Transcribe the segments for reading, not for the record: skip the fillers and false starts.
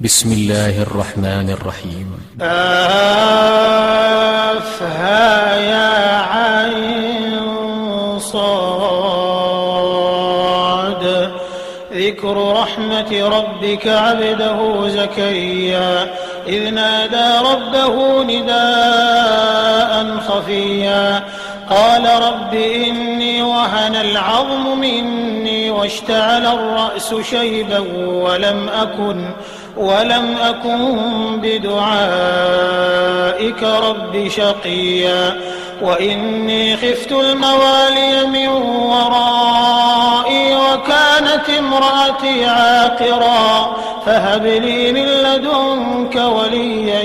بسم الله الرحمن الرحيم. آفها يا عين صاد. ذكر رحمة ربك عبده زكريا إذ نادى ربه نداء خفيا قال رب إني وهن العظم مني واشتعل الرأس شيبا ولم أكن بدعائك رب شقيا وإني خفت الموالي من ورائي وكانت امرأتي عاقرا فهب لي من لدنك وليا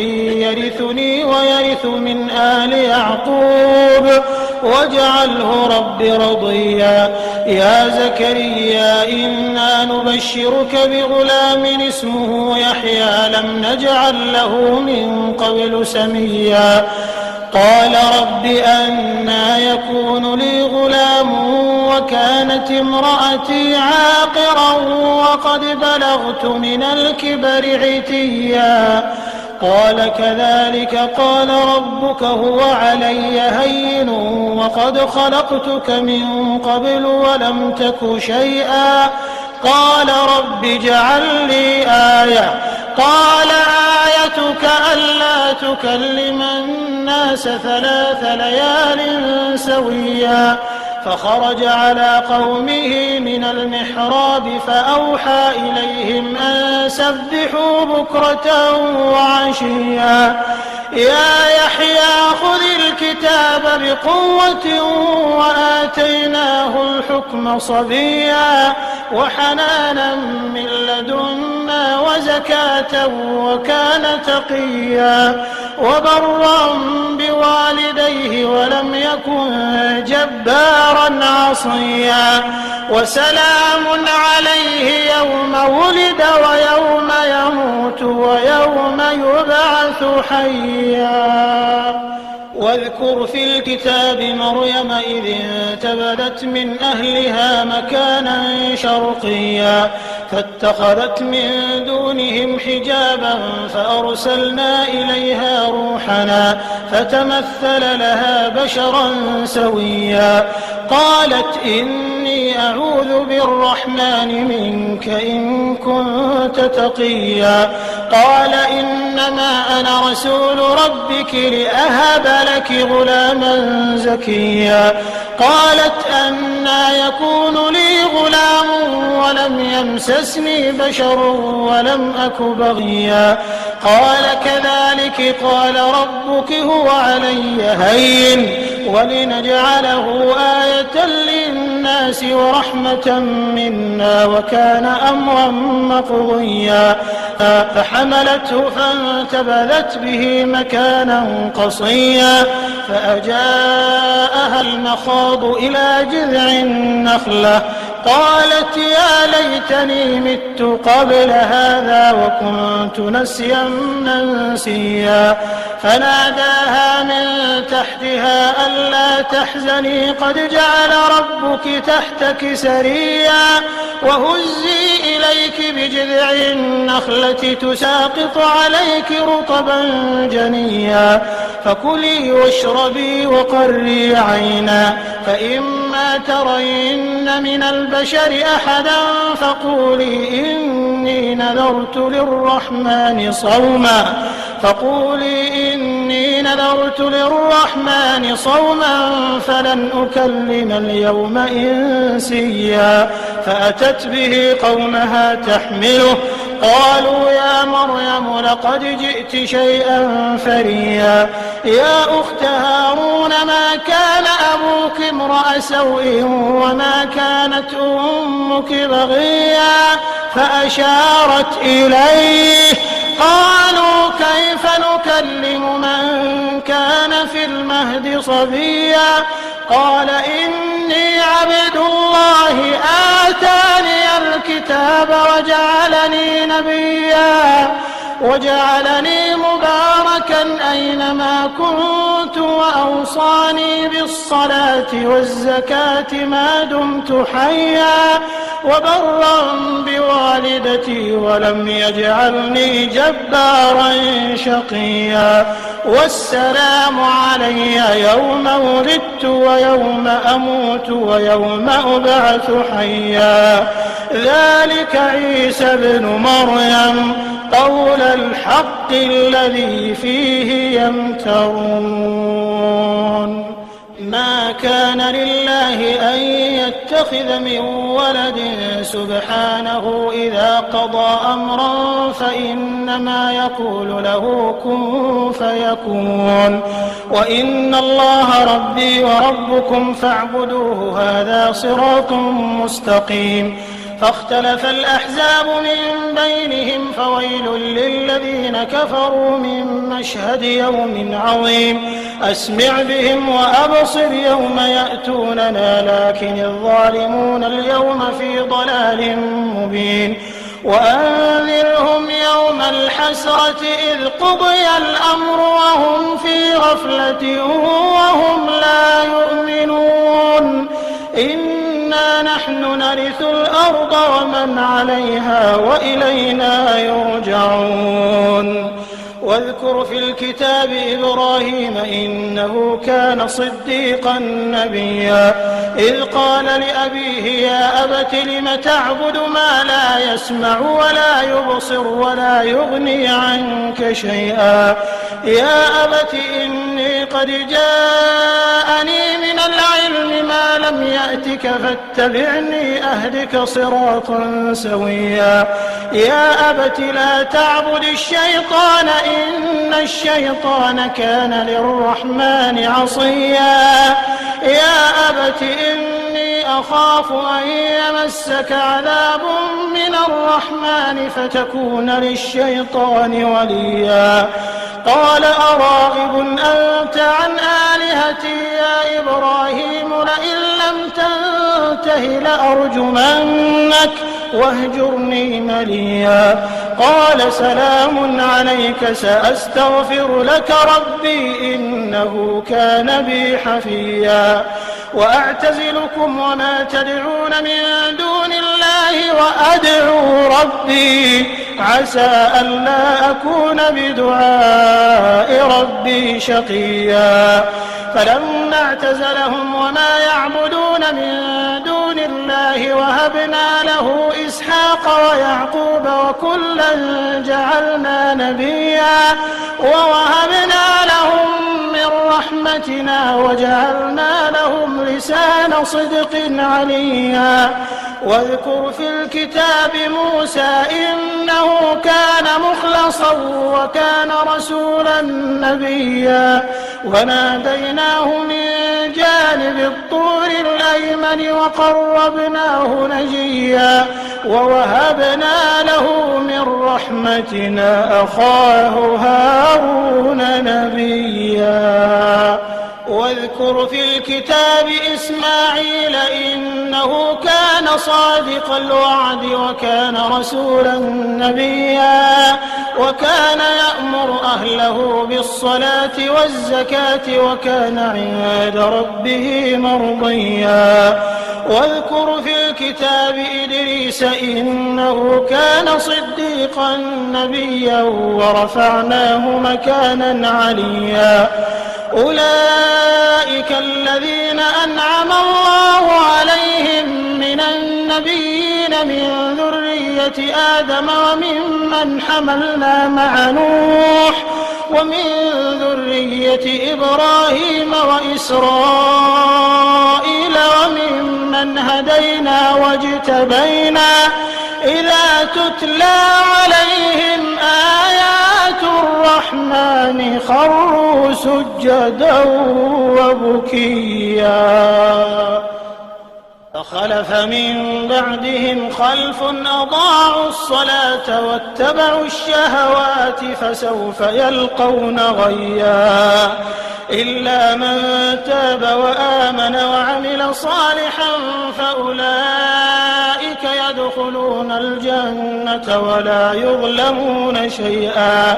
يرثني ويرث من آل يعقوب واجعله رب رضيا. يا زكريا إنا نبشرك بغلام اسمه يحيى لم نجعل له من قبل سميا قال رب أنى يكون لي غلام وكانت امرأتي عاقرا وقد بلغت من الكبر عتيا قال كذلك قال ربك هو علي هين وقد خلقتك من قبل ولم تك شيئا قال رب اجعل لي آية قال آيتك ألا تكلم الناس 3 ليال سويا فخرج على قومه من المحراب فأوحى إليهم أن سبحوا بكرة وعشيا يا يحيى خذ الكتاب بقوة وآتيناه الحكم صبيا وحنانا من لدنا وزكاة وكان تقيا وبرا بوالديه ولم يكن جبارا عصيا وسلام عليه يوم ولد ويوم يموت ويوم يبعث حيا. واذكر في الكتاب مريم إذ انتبذت من أهلها مكانا شرقيا فاتخذت من دونهم حجابا فأرسلنا إليها روحنا فتمثل لها بشرا سويا قالت إني أعوذ بالرحمن منك إن كنت تقيا قال إنما أنا رسول ربك لأهب لك غلاما زكيا قالت أنى يكون لي غلام ولم يمسسني بشر ولم أك بغيا قال كذلك قال ربك هو علي هين ولنجعله آية للناس ورحمة منا وكان أمرا مقضيا فحملته فانتبذت به مكانا قصيا فأجاءها المخاض إلى جذع النخلة قالت يا ليتني مت قبل هذا وكنت نسيا منسيا فناداها من تحتها ألا تحزني قد جعل ربك تحتك سريا وهزي إليك بجذع النخلة تساقط عليك رطبا جنيا فكلي واشربي وقري عينا فإما ترين من البشر أحدا فقولي إني نذرت للرحمن صوما فلن أكلم اليوم إنسيا فأتت به قومها تحمله قالوا يا مريم لقد جئت شيئا فريا يا أخت هارون ما كان أبوك امرأ سوء وما كانت أمك بغيا فأشارت إليه قالوا كيف نكلم من كان في المهد صبيا قال إني عبد الله آتاني الكتاب وجعلني نبيا وجعلني مباركا أينما كنت وأوصاني بالصلاة والزكاة ما دمت حيا وبرا بوالدتي ولم يجعلني جبارا شقيا والسلام علي يوم ولدت ويوم أموت ويوم أبعث حيا ذلك عيسى ابن مريم قول الحق الذي فيه يمترون ما كان لله أن يتخذ من ولد سبحانه إذا قضى أمرا فإنما يقول له كن فيكون وإن الله ربي وربكم فاعبدوه هذا صراط مستقيم فاختلف الأحزاب من بينهم فويل للذين كفروا من مشهد يوم عظيم أسمع بهم وأبصر يوم يأتوننا لكن الظالمون اليوم في ضلال مبين وأنذرهم يوم الحسرة إذ قضي الأمر وهم في غفلة وهم لا يؤمنون إنا نحن نرث الأرض ومن عليها وإلينا يرجعون واذكر في الكتاب إبراهيم إنه كان صديقا نبيا إذ قال لأبيه يا أبت لم تعبد ما لا يسمع ولا يبصر ولا يغني عنك شيئا يا أبت إني قد جاءني من العلم ما لم يأتك فاتبعني أهدك صراطا سويا يا أبت لا تعبد الشيطان إن الشيطان كان للرحمن عصيا يا أبت إني أخاف أن يمسك عذاب من الرحمن فتكون للشيطان وليا قال أراغب أنت عن آلهتي يا إبراهيم لئن لم تنته لأرجمنك واهجرني مليا قال سلام عليك سأستغفر لك ربي إنه كان بي حفيا وأعتزلكم وما تدعون من دون الله وأدعو ربي عسى ألا أكون بدعاء ربي شقيا فلما اعتزلهم وما يعبدون من دون الله وهبنا له إسحاق ويعقوب وكلا جعلنا نبيا ووهبنا لهم من رحمتنا وجعلنا لهم لسان صدق عليا واذكر في الكتاب موسى إنه كان مخلصا وكان رسولا نبيا وناديناه من جانب الطور الأيمن وقربناه نجيا ووهبنا له من رحمتنا أخاه هارون نبيا واذكر في الكتاب إسماعيل إنه كان صادق الوعد وكان رسولا نبيا وكان يأمر أهله بالصلاة والزكاة وكان عند ربه مرضيا واذكر في الكتاب إدريس إنه كان صديقا نبيا ورفعناه مكانا عليا أولئك الذين أنعم الله عليهم من النبيين من ذرية آدم وممن حملنا مع نوح ومن ذرية إبراهيم وإسرائيل وممن هدينا واجتبينا إذا تتلى عليهم آيات الرحمن خروا سجدا وبكيا فخلف من بعدهم خلف أضاعوا الصلاة واتبعوا الشهوات فسوف يلقون غيا إلا من تاب وآمن وعمل صالحا فأولئك يدخلون يدخلون الجنة ولا يظلمون شيئا.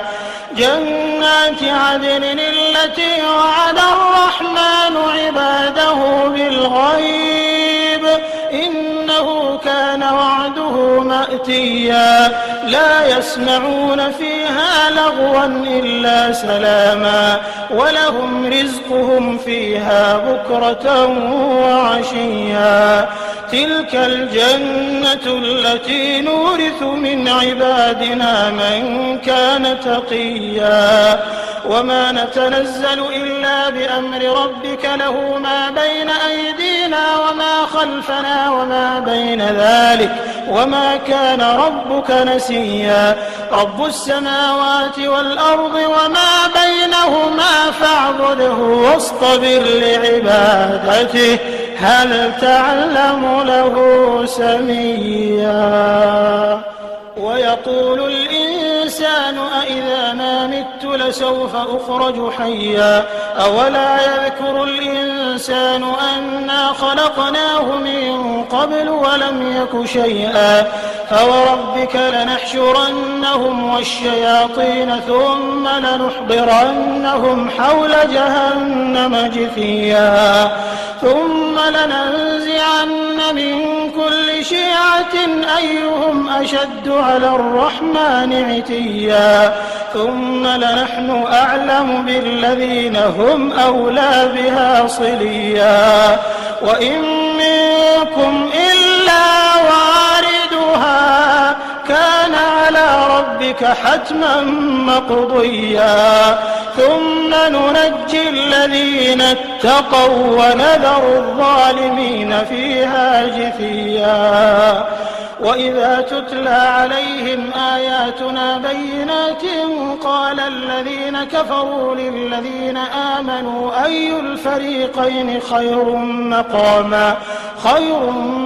جنات عدن التي وعد الرحمن عباده بالغيب إنه كان وعده مأتيا. لا يسمعون فيها لغوا إلا سلاما ولهم رزقهم فيها بكرة وعشيا. تلك الجنة التي نورث من عبادنا من كان تقيا. وما نتنزل إلا بأمر ربك له ما بين أيدينا وما خلفنا وما بين ذلك وما كان ربك نسيا. رب السماوات والأرض وما بينهما فاعبده واصطبر لعبادته هل تعلم له سميا. ويقول الإنسان أإذا ما مت لسوف أخرج حيا. أولا يذكر الإنسان أنا خلقناه من قبل ولم يك شيئا. فوربك لنحشرنهم والشياطين ثم لنحضرنهم حول جهنم جثيا. ثم لننزعن من كل شيعة أيهم أشد على الرحمن عتيا. ثم لنحن أعلم بالذين هم أولى بها صليا. وإن منكم إلا واردها كان على ربك حتما مقضيا. ثم ننجي الذين اتقوا ونذر الظالمين فيها جثيا. وإذا تتلى عليهم آياتنا بينات قال الذين كفروا للذين آمنوا أي الفريقين خير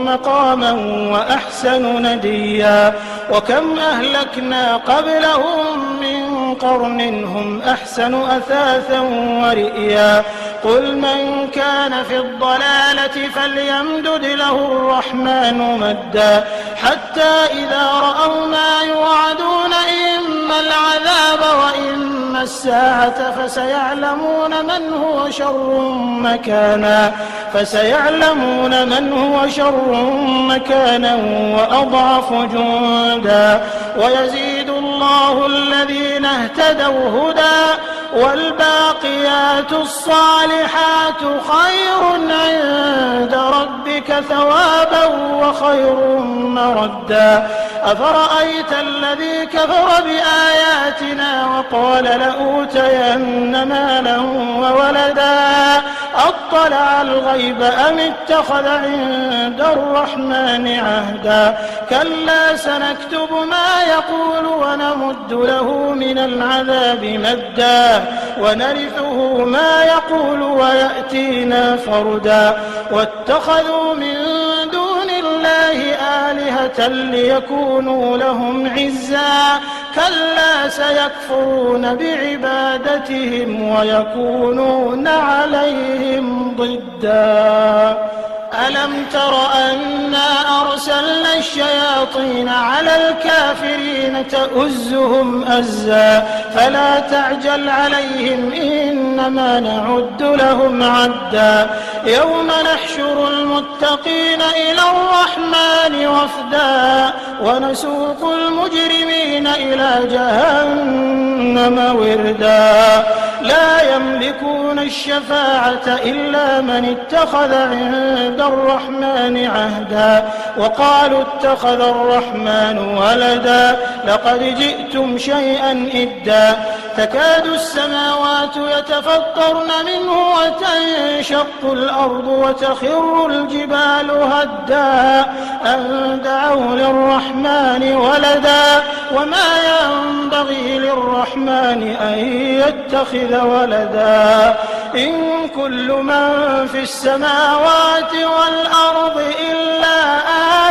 مقاما وأحسن نديا. وكم أهلكنا قبلهم من قرن هم أحسن أثاثا ورئيا. قل من كان في الضلالة فليمدد له الرحمن مدا حتى إذا رأوا ما يوعدون إما العذاب وإما الساعة فسيعلمون من هو شر مكانا وأضعف جندا. ويزيد الله الذين اهتدوا هدى والباقيات الصالحات خير عند ربك ثوابا وخير مردا. أفرأيت الذي كفر بآياتنا وقال لأوتين مالا وولدا أطلع الغيب أم اتخذ عند الرحمن عهدا. كلا سنكتب ما يقول ونمد له من العذاب مدا ونرثه ما يقول ويأتينا فردا. واتخذوا من دون الله آلهة ليكونوا لهم عزا. كلا سيكفرون بعبادتهم ويكونون عليهم ضدا. ألم تر أنا أرسلنا الشياطين على الكافرين تؤزهم أزا فلا تعجل عليهم إنما نعد لهم عدا. يوم نحشر المتقين إلى الرحمن وفدا ونسوق المجرمين إلى جهنم وردا. لا يملكون الشفاعة إلا من اتخذ عند الرحمن عهدا. وقالوا اتخذ الرحمن ولدا لقد جئتم شيئا إدا. تكاد السماوات يتفطرن منه وتنشق الأرض وتخر الجبال هدا أن دعوا للرحمن ولدا وما ينبغي للرحمن أن يتخذ ولدا. إن كل من في السماوات والأرض إلا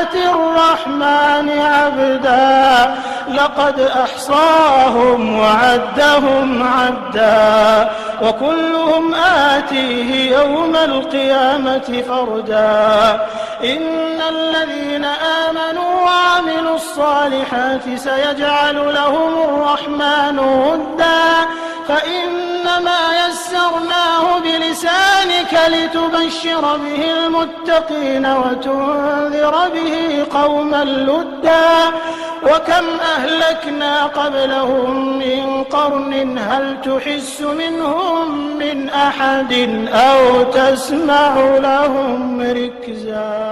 آتي الرحمن عبدا لقد أحصاهم وعدهم عدا وكلهم آتيه يوم القيامة فردا إن الذين آمنوا وعملوا الصالحات سيجعل لهم الرحمن ودا فإنما يسرناه بلسانك لتبشر به المتقين وتنذر به قوما لدا وكم أهلكنا قبلهم من قرن هل تحس منهم من أحد أو تسمع لهم ركزا.